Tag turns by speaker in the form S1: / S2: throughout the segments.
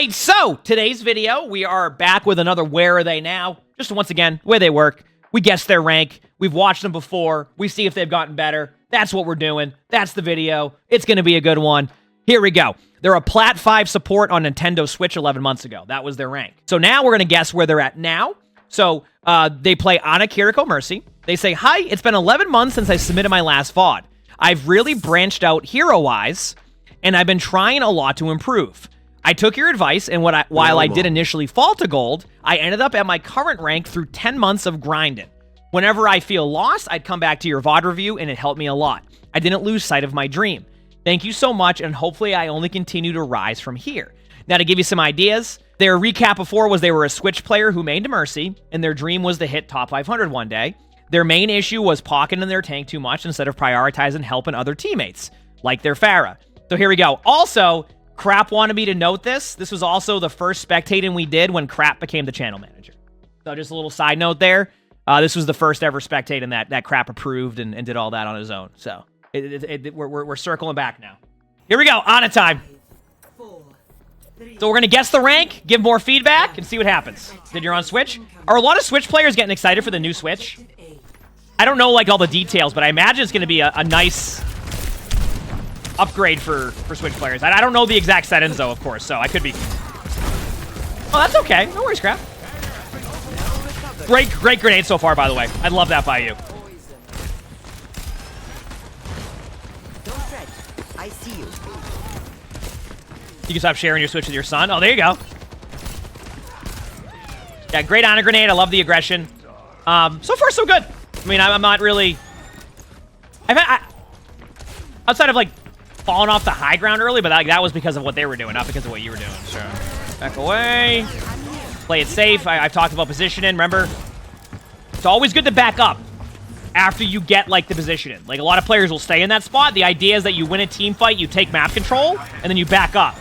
S1: right, so today's video, we are back with another Where Are They Now? Just once again, where they work. We guess their rank. We've watched them before. We see if they've gotten better. That's what we're doing. That's the video. It's going to be a good one. Here we go. They're a Plat 5 support on Nintendo Switch 11 months ago. That was their rank. So now we're going to guess where they're at now. So they play Ana Kiriko Mercy. They say, hi, it's been 11 months since I submitted my last VOD. I've really branched out hero-wise, and I've been trying a lot to improve. I took your advice, and while I did initially fall to gold, I ended up at my current rank through 10 months of grinding. Whenever I feel lost, I'd come back to your VOD review, and it helped me a lot. I didn't lose sight of my dream. Thank you so much, and hopefully I only continue to rise from here. Now, to give you some ideas, their recap before was they were a Switch player who made Mercy, and their dream was to hit top 500 one day. Their main issue was pocketing their tank too much instead of prioritizing helping other teammates, like their Pharah. So here we go. Also, Crap wanted me to note this. This was also the first spectating we did when Crap became the channel manager. So just a little side note there. This was the first ever spectating that Crap approved and did all that on his own. So we're circling back now. Here we go. On it time. So we're going to guess the rank, give more feedback, and see what happens. Then you're on Switch. Are a lot of Switch players getting excited for the new Switch? I don't know like all the details, but I imagine it's going to be a nice upgrade for Switch players. I don't know the exact settings, though, of course, so I could be... Oh, that's okay. No worries, Crap. Great grenade so far, by the way. I love that by you.
S2: I see you.
S1: You can stop sharing your Switch with your son. Oh, there you go. Yeah, great on a grenade. I love the aggression. So far, so good. I mean, I'm not really... outside of, like, falling off the high ground early, but that was because of what they were doing, not because of what you were doing. So, back away. Play it safe. I've talked about positioning. Remember, it's always good to back up after you get, like, the positioning. Like, a lot of players will stay in that spot. The idea is that you win a team fight, you take map control, and then you back up.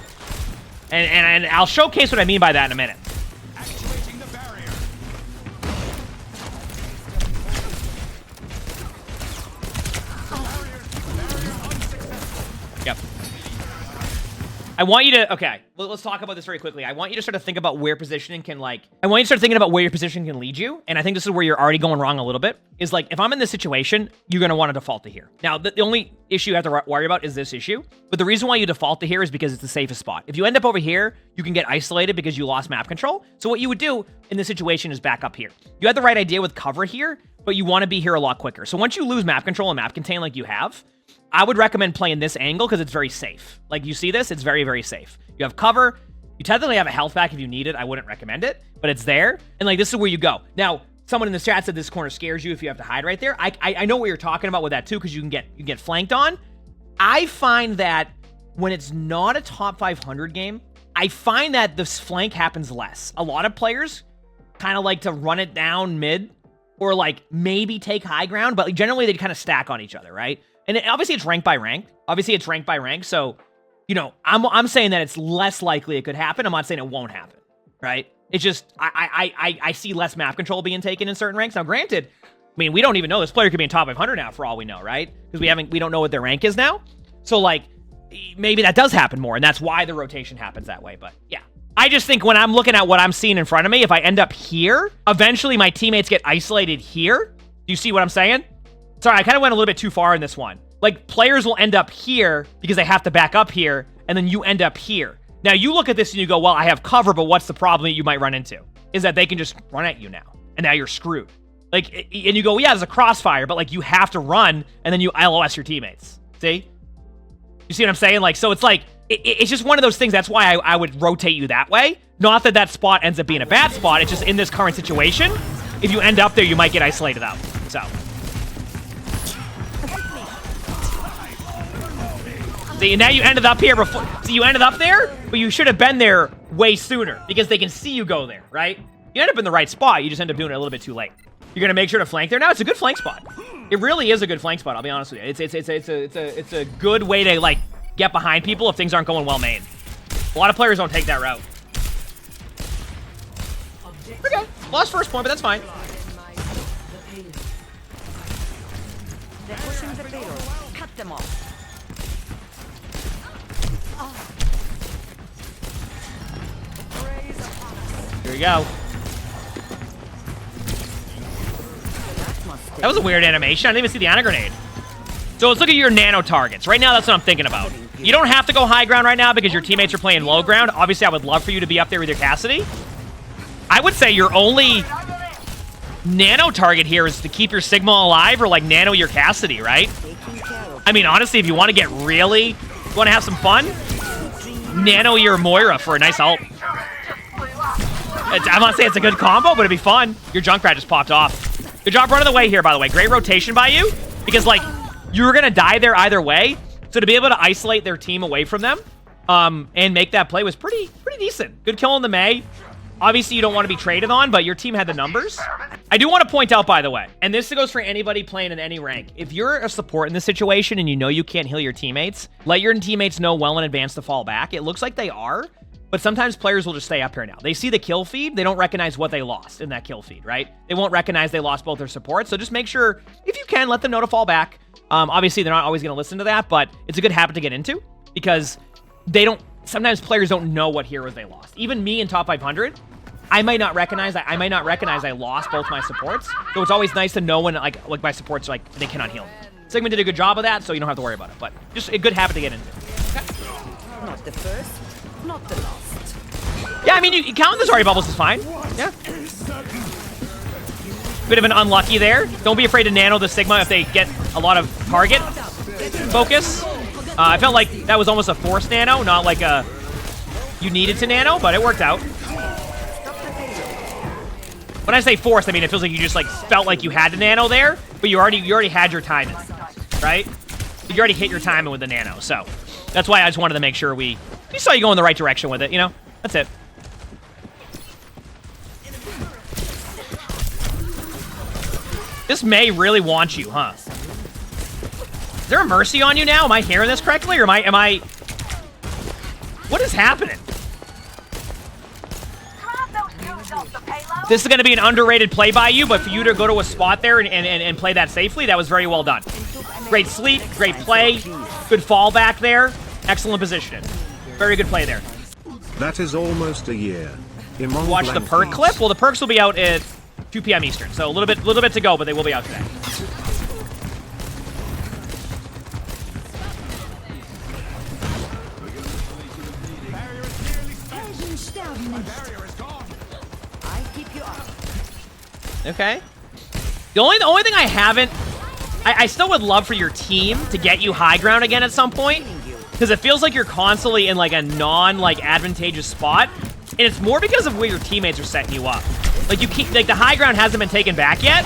S1: And I'll showcase what I mean by that in a minute. Yep. I want you to, okay, let's talk about this very quickly. I want you to start to think about where positioning can, like, I want you to start thinking about where your position can lead you. And I think this is where you're already going wrong a little bit. Is like, if I'm in this situation, you're going to want to default to here. Now, the only issue you have to worry about is this issue. But the reason why you default to here is because it's the safest spot. If you end up over here, you can get isolated because you lost map control. So what you would do in this situation is back up here. You had the right idea with cover here, but you want to be here a lot quicker. So once you lose map control and map contain like you have, I would recommend playing this angle because it's very safe. Like, you see this? It's very, very safe. You have cover. You technically have a health pack if you need it. I wouldn't recommend it, but it's there. And, like, this is where you go. Now, someone in the chat said this corner scares you if you have to hide right there. I know what you're talking about with that, too, because you can get flanked on. I find that when it's not a top 500 game, I find that this flank happens less. A lot of players kind of like to run it down mid or, like, maybe take high ground, but like, generally they kind of stack on each other, right? And obviously it's rank by rank. So, you know, I'm saying that it's less likely it could happen. I'm not saying it won't happen, right? It's just, I see less map control being taken in certain ranks. Now, granted, I mean, we don't even know. This player could be in top 500 now for all we know, right? Because we don't know what their rank is now. So, like, maybe that does happen more, and that's why the rotation happens that way. But, yeah. I just think when I'm looking at what I'm seeing in front of me, if I end up here, eventually my teammates get isolated here. Do you see what I'm saying? Sorry, I kind of went a little bit too far in this one. Like, players will end up here because they have to back up here, and then you end up here. Now, you look at this and you go, well, I have cover, but what's the problem that you might run into? Is that they can just run at you now, and now you're screwed. Like, and you go, yeah, there's a crossfire, but, like, you have to run, and then you LOS your teammates. See? You see what I'm saying? Like, so it's like, it's just one of those things. That's why I would rotate you that way. Not that that spot ends up being a bad spot. It's just in this current situation, if you end up there, you might get isolated out. So... See, now you ended up here before. See, you ended up there, but you should have been there way sooner because they can see you go there, right? You end up in the right spot. You just end up doing it a little bit too late. You're gonna make sure to flank there. Now it's a good flank spot. It really is a good flank spot. I'll be honest with you. It's a good way to like get behind people if things aren't going well made. A lot of players don't take that route. Okay, lost first point, but that's fine.
S2: They're pushing the payload. Cut them off.
S1: Here we go. That was a weird animation. I didn't even see the Ana grenade. So let's look at your nano targets. Right now, that's what I'm thinking about. You don't have to go high ground right now because your teammates are playing low ground. Obviously, I would love for you to be up there with your Cassidy. I would say your only nano target here is to keep your Sigma alive or like nano your Cassidy, right? I mean, honestly, if you want to get really, want to have some fun, nano your Moira for a nice ult. I'm not saying it's a good combo, but it'd be fun. Your Junkrat just popped off. Good job running away here, by the way. Great rotation by you, because like you were gonna die there either way. So to be able to isolate their team away from them, and make that play was pretty decent. Good kill on the Mei. Obviously, you don't want to be traded on, but your team had the numbers. I do want to point out, by the way, and this goes for anybody playing in any rank. If you're a support in this situation and you know you can't heal your teammates, let your teammates know well in advance to fall back. It looks like they are, but sometimes players will just stay up here now. They see the kill feed. They don't recognize what they lost in that kill feed, right? They won't recognize they lost both their supports. So just make sure, if you can, let them know to fall back. Obviously, they're not always going to listen to that, but it's a good habit to get into because they don't, sometimes players don't know what heroes they lost. Even me in top 500, I might not recognize that. I might not recognize I lost both my supports. So it's always nice to know when like my supports like they cannot heal me. Sigma did a good job of that, so you don't have to worry about it. But just a good habit to get into. Okay.
S2: Not the first, not the last.
S1: Yeah, I mean, you count the Zarya bubbles is fine. Yeah. Bit of an unlucky there. Don't be afraid to nano the Sigma if they get a lot of target focus. I felt like that was almost a forced nano, not like a you needed to nano, but it worked out. When I say forced, I mean it feels like you just like felt like you had to nano there, but you already had your timing, right? You already hit your timing with the nano, so that's why I just wanted to make sure we saw you go in the right direction with it, you know? That's it. This Mei really wants you, huh? Is there a Mercy on you now? Am I hearing this correctly, or am I... What is happening? This is going to be an underrated play by you, but for you to go to a spot there and play that safely, that was very well done. Great sleep, great play, good fallback there, excellent positioning. Very good play there.
S3: That is almost a year. Emongg
S1: Watch the perk clip. Well, the perks will be out at 2 p.m. Eastern, so a little bit to go, but they will be out today. Okay. The only thing I haven't... I still would love for your team to get you high ground again at some point, because it feels like you're constantly in like a advantageous spot, and it's more because of where your teammates are setting you up. Like you keep, like the high ground hasn't been taken back yet,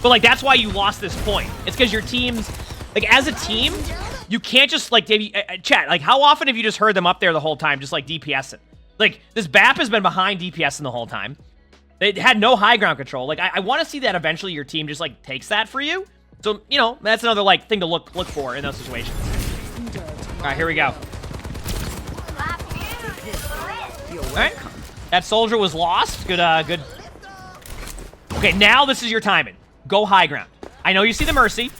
S1: but like that's why you lost this point. It's because your teams, like as a team, you can't just like chat. Like how often have you just heard them up there the whole time, just like DPSing? Like this BAP has been behind DPSing the whole time. They had no high ground control. Like I want to see that eventually your team just like takes that for you. So you know that's another like thing to look for in those situations. All right, here we go. All right, that soldier was lost. Good, good. Okay, now this is your timing. Go high ground. I know you see the Mercy.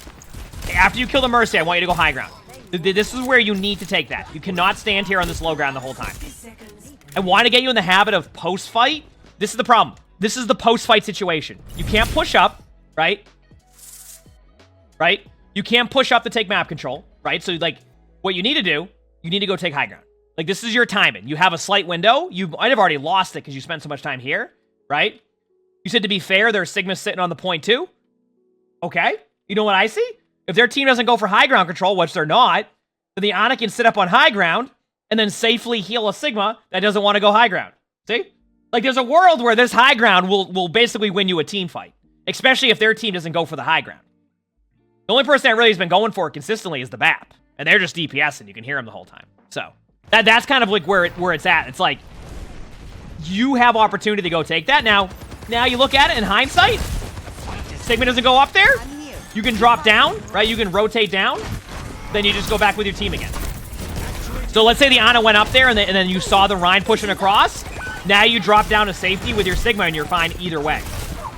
S1: After you kill the Mercy, I want you to go high ground. This is where you need to take that. You cannot stand here on this low ground the whole time. I want to get you in the habit of post-fight. This is the problem. This is the post-fight situation. You can't push up, right? Right? You can't push up to take map control, right? So, like, what you need to do, you need to go take high ground. Like, this is your timing. You have a slight window. You might have already lost it because you spent so much time here, right? You said to be fair, there's Sigma sitting on the point too. Okay. You know what I see? If their team doesn't go for high ground control, which they're not, then the Ana can sit up on high ground and then safely heal a Sigma that doesn't want to go high ground. See? Like, there's a world where this high ground will basically win you a team fight, especially if their team doesn't go for the high ground. The only person that really has been going for it consistently is the BAP, and they're just DPSing. You can hear them the whole time. So that's kind of like where it's at. It's like you have opportunity to go take that. Now you look at it in hindsight. Sigma doesn't go up there. You can drop down, right? You can rotate down. Then you just go back with your team again. So let's say the Ana went up there and then you saw the Rhine pushing across. Now you drop down to safety with your Sigma and you're fine either way.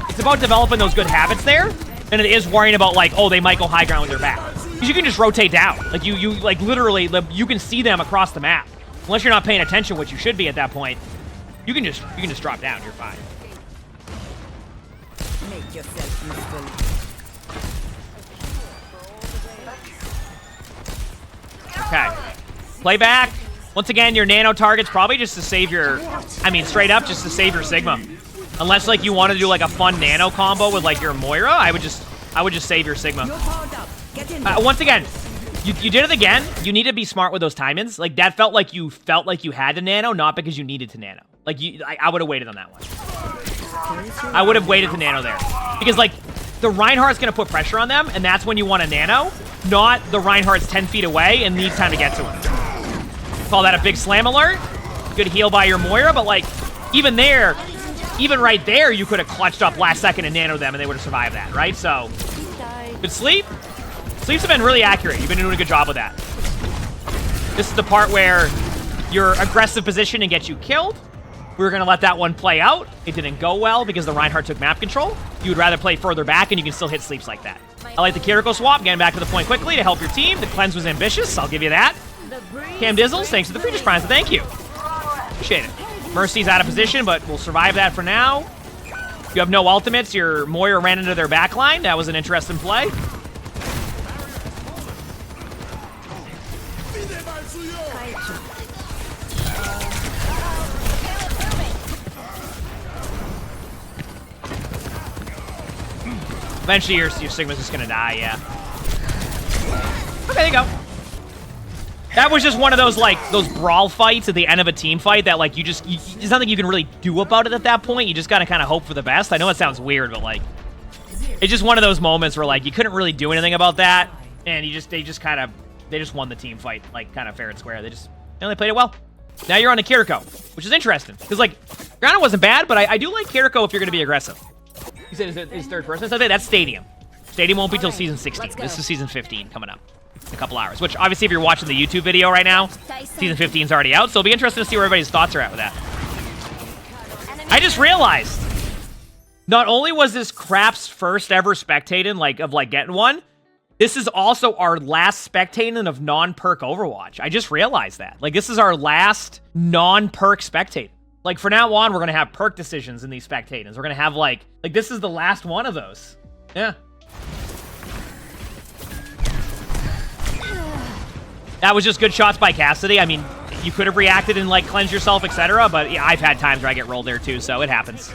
S1: It's about developing those good habits there, and it is worrying about like, oh, they might go high ground with their back. Because you can just rotate down. Like you like literally, you can see them across the map. Unless you're not paying attention, which you should be at that point. You can just drop down. You're fine.
S2: Make yourself useful.
S1: Okay. Play back. Once again, your nano target's probably just to save your... I mean, straight up, just to save your Sigma. Unless, like, you want to do, like, a fun nano combo with, like, your Moira, I would just save your Sigma. Once again, you did it again. You need to be smart with those timings. Like, that felt like you had to nano, not because you needed to nano. Like, I would have waited on that one. I would have waited to nano there. Because, like, the Reinhardt's going to put pressure on them, and that's when you want to nano, not the Reinhardt's 10 feet away and needs time to get to him. Call that a big slam alert. Good heal by your Moira, but, like, even right there, you could have clutched up last second and nanoed them, and they would have survived that, right? So, good sleep. Sleeps have been really accurate. You've been doing a good job with that. This is the part where your aggressive position and gets you killed. We were going to let that one play out. It didn't go well because the Reinhardt took map control. You would rather play further back, and you can still hit sleeps like that. I like the Kiriko swap, getting back to the point quickly to help your team. The cleanse was ambitious. I'll give you that. Cam Dizzles, thanks for the Preacher's Prize. Thank you. Appreciate it. Mercy's out of position, but we'll survive that for now. You have no ultimates. Your Moira ran into their backline. That was an interesting play. Eventually, your Sigma's just gonna die, yeah. Okay, there you go. That was just one of those, like, those brawl fights at the end of a team fight that, like, there's nothing you can really do about it at that point. You just gotta kind of hope for the best. I know it sounds weird, but, like, it's just one of those moments where, like, you couldn't really do anything about that, and they just won the team fight, like, kind of fair and square. They played it well. Now you're on to Kiriko, which is interesting, because, like, Grana wasn't bad, but I do like Kiriko if you're gonna be aggressive. You said his third person? So that's Stadium. Stadium won't be till season 16. This is season 15 coming up in a couple hours, which obviously if you're watching the YouTube video right now, season 15 is already out, so it'll be interesting to see where everybody's thoughts are at with that. I just realized, not only was this Crap's first ever spectating, of getting one, this is also our last spectating of non-perk Overwatch. I just realized that. Like, this is our last non-perk spectating. Like, for now on, we're going to have perk decisions in these spectatings. We're going to have, like, this is the last one of those. Yeah. That was just good shots by Cassidy. I mean, you could have reacted and, like, cleanse yourself, etc. But, yeah, I've had times where I get rolled there, too, so it happens.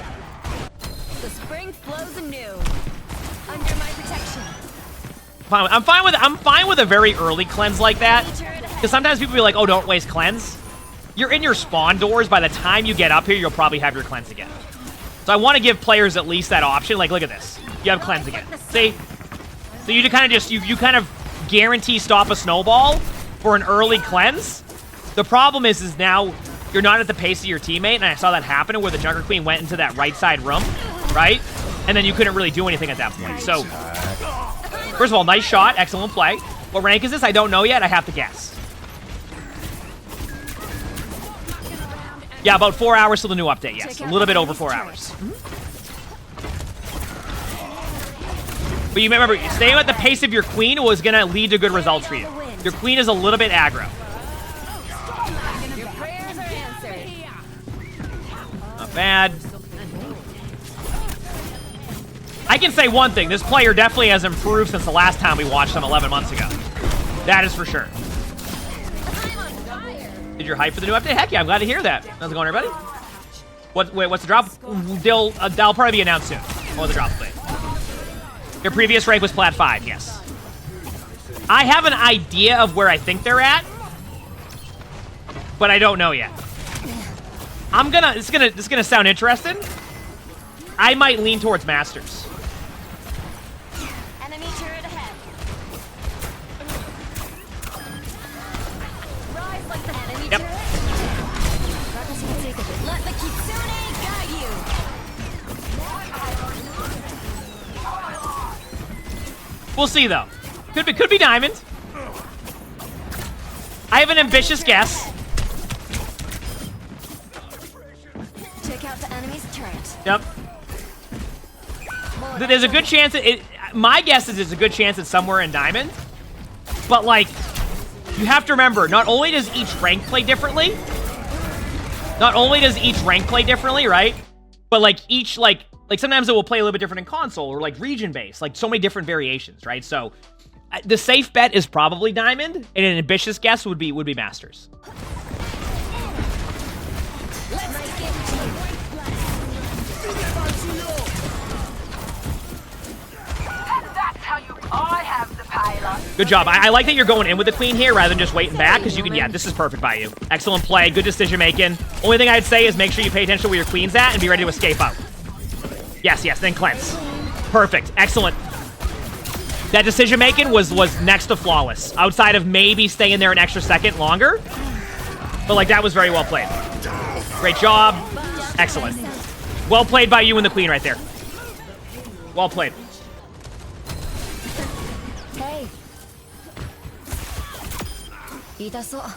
S4: The spring flows anew. Under my protection.
S1: I'm fine with a very early cleanse like that. Because sometimes people be like, oh, don't waste cleanse. You're in your spawn doors. By the time you get up here, you'll probably have your cleanse again. So I want to give players at least that option. Like, look at this. You have cleanse again. See? So you kind of just, you kind of guarantee stop a snowball for an early cleanse. The problem is now you're not at the pace of your teammate, and I saw that happen where the Junker Queen went into that right side room, right? And then you couldn't really do anything at that point. So, first of all, nice shot. Excellent play. What rank is this? I don't know yet. I have to guess. Yeah, about 4 hours till the new update, yes. A little bit over 4 hours. But you remember, staying at the pace of your queen was going to lead to good results for you. Your queen is a little bit aggro.
S4: Your prayers are answered.
S1: Not bad. I can say one thing. This player definitely has improved since the last time we watched him 11 months ago. That is for sure. Did you hype for the new update? Heck yeah, I'm glad to hear that. How's it going, everybody? What's the drop? That'll probably be announced soon. What was the drop play? Your previous rank was Plat 5, yes. I have an idea of where I think they're at, but I don't know yet. It's gonna sound interesting. I might lean towards Masters.
S4: Enemy turret ahead. Rise like the enemy
S1: Yep.
S4: turret. Let the Kitsune guide you.
S1: We'll see though. Could be Diamond. I have an ambitious guess.
S4: Check out the enemy's turret.
S1: Yep. There's a good chance my guess is there's a good chance it's somewhere in Diamond. But, like, you have to remember, not only does each rank play differently, Not only does each rank play differently, right? But like each like sometimes it will play a little bit different in console or like region based, like so many different variations, right? So the safe bet is probably Diamond, and an ambitious guess would be Masters. Good job. I like that you're going in with the queen here rather than just waiting back, because you can, yeah, this is perfect by you. Excellent play, good decision making. Only thing I'd say is make sure you pay attention to where your queen's at and be ready to escape out. Yes, then cleanse. Perfect, excellent. That decision making was next to flawless, outside of maybe staying there an extra second longer. But like, that was very well played. Great job. Excellent. Well played by you and the queen right there. Well played.
S4: Hey.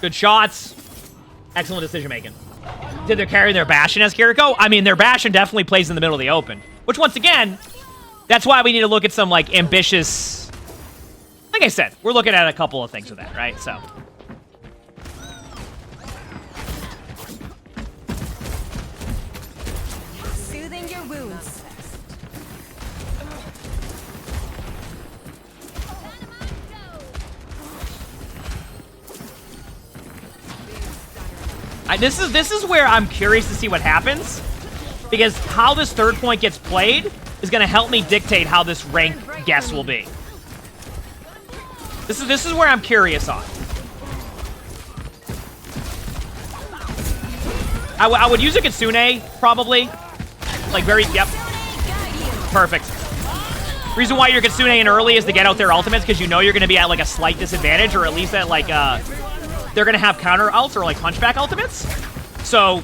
S1: Good shots. Excellent decision making. Did they carry their Bastion as Kiriko? I mean, their Bastion definitely plays in the middle of the open. Which, once again, that's why we need to look at some, like, ambitious... Like I said, we're looking at a couple of things with that, right? So...
S4: Soothing your wounds.
S1: This is where I'm curious to see what happens, because how this third point gets played is going to help me dictate how this rank guess will be. This is where I'm curious on. I would use a Kitsune probably, like yep, perfect. Reason why you're Kitsune in early is to get out their ultimates, because you know you're going to be at like a slight disadvantage, or at least at like they're going to have counter ults or like punchback ultimates. So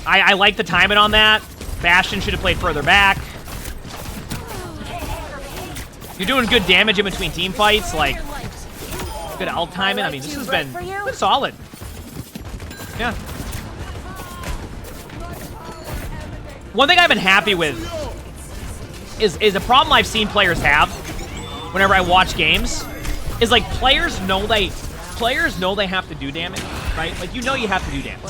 S1: I like the timing on that. Bastion should have played further back. You're doing good damage in between team fights, like good ult timing. I mean, this has been solid. Yeah. One thing I've been happy with is a problem I've seen players have whenever I watch games is like players know they have to do damage, right? Like, you know you have to do damage.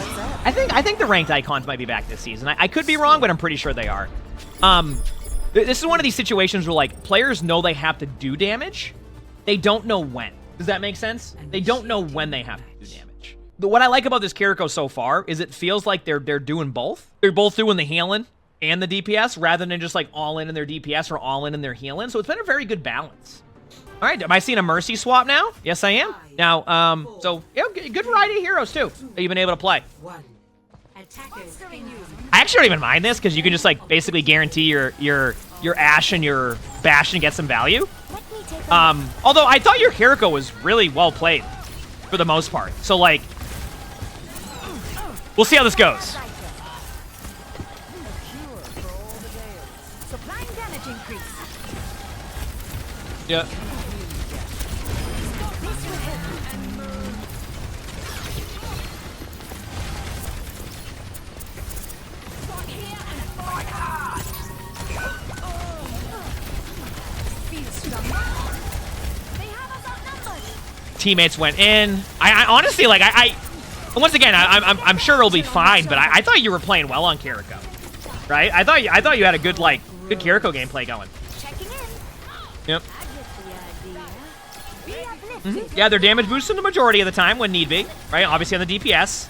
S1: I think the ranked icons might be back this season. I could be wrong, but I'm pretty sure they are. This is one of these situations where like players know they have to do damage. They don't know when. Does that make sense? They don't know when they have to do damage. What I like about this Kiriko so far is it feels like they're doing both. They're both doing the healing and the DPS rather than just like all in their DPS or all in their healing. So it's been a very good balance. All right, am I seeing a Mercy swap now? Yes, I am. Now, so, yeah, good variety of heroes, too, that you've been able to play. I actually don't even mind this, because you can just, like, basically guarantee your Ashe and your Bastion get some value. Although, I thought your Kiriko was really well played, for the most part. So, like, we'll see how this goes. Yeah. Teammates went in. I honestly, like, once again, I'm sure it'll be fine, but I thought you were playing well on Kiriko, right? I thought you had a good Kiriko gameplay going. Yep. Yeah, they're damage boosted the majority of the time when need be, right? Obviously on the DPS.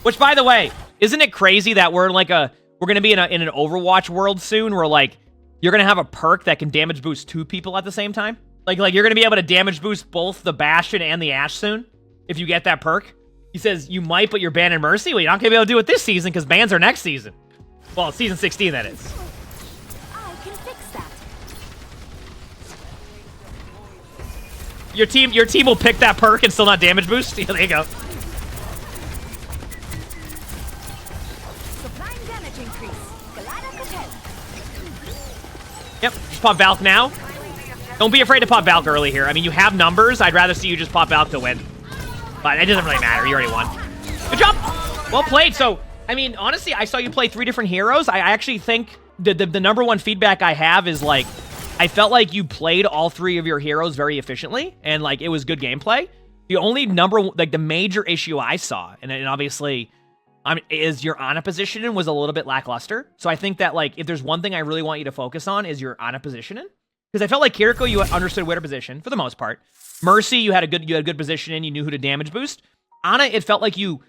S1: Which, by the way, isn't it crazy that we're gonna be in an Overwatch world soon, where like you're gonna have a perk that can damage boost 2 people at the same time? Like you're gonna be able to damage boost both the Bastion and the Ashe soon if you get that perk. He says you might, but you're banning Mercy. Well, you're not gonna be able to do it this season because bans are next season. Well, season 16 that is.
S4: I can fix that.
S1: Your team will pick that perk and still not damage boost. Yeah, there you go.
S4: Supplying damage increase.
S1: Yep, just pop Valk now. Don't be afraid to pop Valk early here. I mean, you have numbers. I'd rather see you just pop Valk to win. But it doesn't really matter. You already won. Good job. Well played. So, I mean, honestly, I saw you play 3 different heroes. I actually think the number one feedback I have is, like, I felt like you played all 3 of your heroes very efficiently, and, like, it was good gameplay. The only the major issue I saw, and obviously, is your Ana positioning was a little bit lackluster. So I think that, like, if there's one thing I really want you to focus on is your Ana positioning. Because I felt like Kiriko, you understood where to position, for the most part. Mercy, you had a good position in, you knew who to damage boost. Ana, it felt like you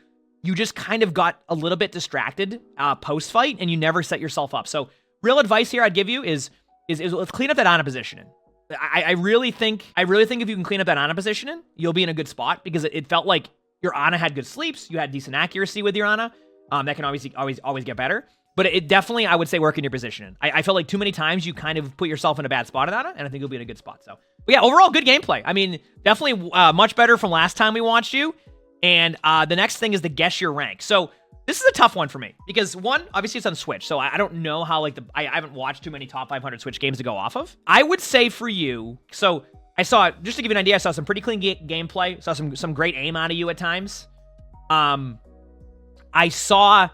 S1: just kind of got a little bit distracted post-fight, and you never set yourself up. So real advice here I'd give you is let's clean up that Ana positioning. I really think if you can clean up that Ana positioning, you'll be in a good spot, because it felt like your Ana had good sleeps, you had decent accuracy with your Ana. That can obviously always get better. But it definitely, I would say, work in your positioning. I felt like too many times you kind of put yourself in a bad spot in Ana, and I think you'll be in a good spot. So, but yeah, overall, good gameplay. I mean, definitely much better from last time we watched you. And the next thing is to guess your rank. So this is a tough one for me, because one, obviously it's on Switch, so I don't know how, like, I haven't watched too many top 500 Switch games to go off of. I would say for you, so I saw, just to give you an idea, I saw some pretty clean gameplay, saw some great aim out of you at times. I saw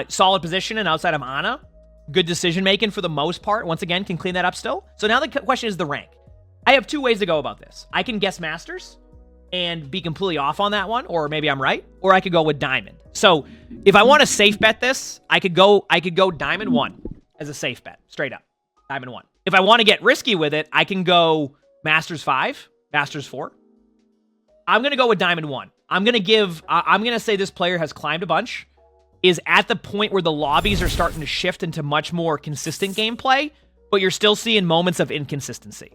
S1: solid positioning outside of Ana, good decision making for the most part. Once again, can clean that up still. So now the question is the rank. I have two ways to go about this. I can guess Masters and be completely off on that one, or maybe I'm right, or I could go with Diamond. So if I want to safe bet this, I could go Diamond 1 as a safe bet, straight up. Diamond 1. If I want to get risky with it, I can go Masters 5, Masters 4. I'm going to go with Diamond 1. I'm going to say this player has climbed a bunch, is at the point where the lobbies are starting to shift into much more consistent gameplay, but you're still seeing moments of inconsistency.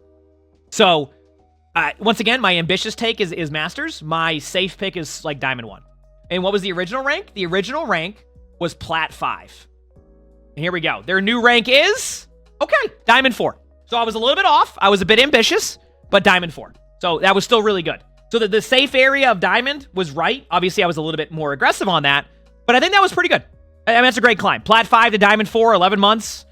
S1: So, once again, my ambitious take is Masters. My safe pick is, like, Diamond 1. And what was the original rank? The original rank was Plat 5. And here we go. Their new rank is, okay, Diamond 4. So I was a little bit off. I was a bit ambitious, but Diamond 4. So that was still really good. So the safe area of Diamond was right. Obviously, I was a little bit more aggressive on that, but I think that was pretty good. I mean, that's a great climb. Plat 5 to Diamond 4, 11 months.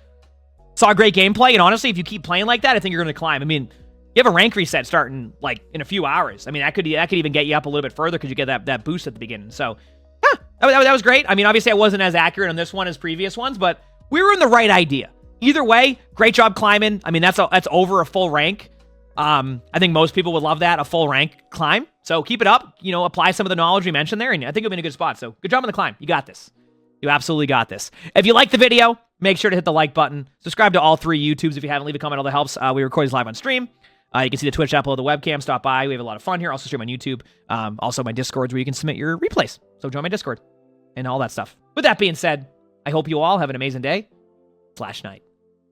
S1: Saw great gameplay, and honestly, if you keep playing like that, I think you're going to climb. I mean, you have a rank reset starting, like, in a few hours. I mean, that could even get you up a little bit further because you get that boost at the beginning. So, yeah, that was great. I mean, obviously, I wasn't as accurate on this one as previous ones, but we were in the right idea. Either way, great job climbing. I mean, that's over a full rank. I think most people would love that, a full rank climb. So keep it up. You know, apply some of the knowledge we mentioned there, and I think you'll be in a good spot. So good job on the climb. You got this. You absolutely got this. If you like the video, make sure to hit the like button. Subscribe to all three YouTubes if you haven't. Leave a comment. All that helps. We record these live on stream. You can see the Twitch app below the webcam. Stop by. We have a lot of fun here. Also stream on YouTube. Also my Discords where you can submit your replays. So join my Discord and all that stuff. With that being said, I hope you all have an amazing day / night.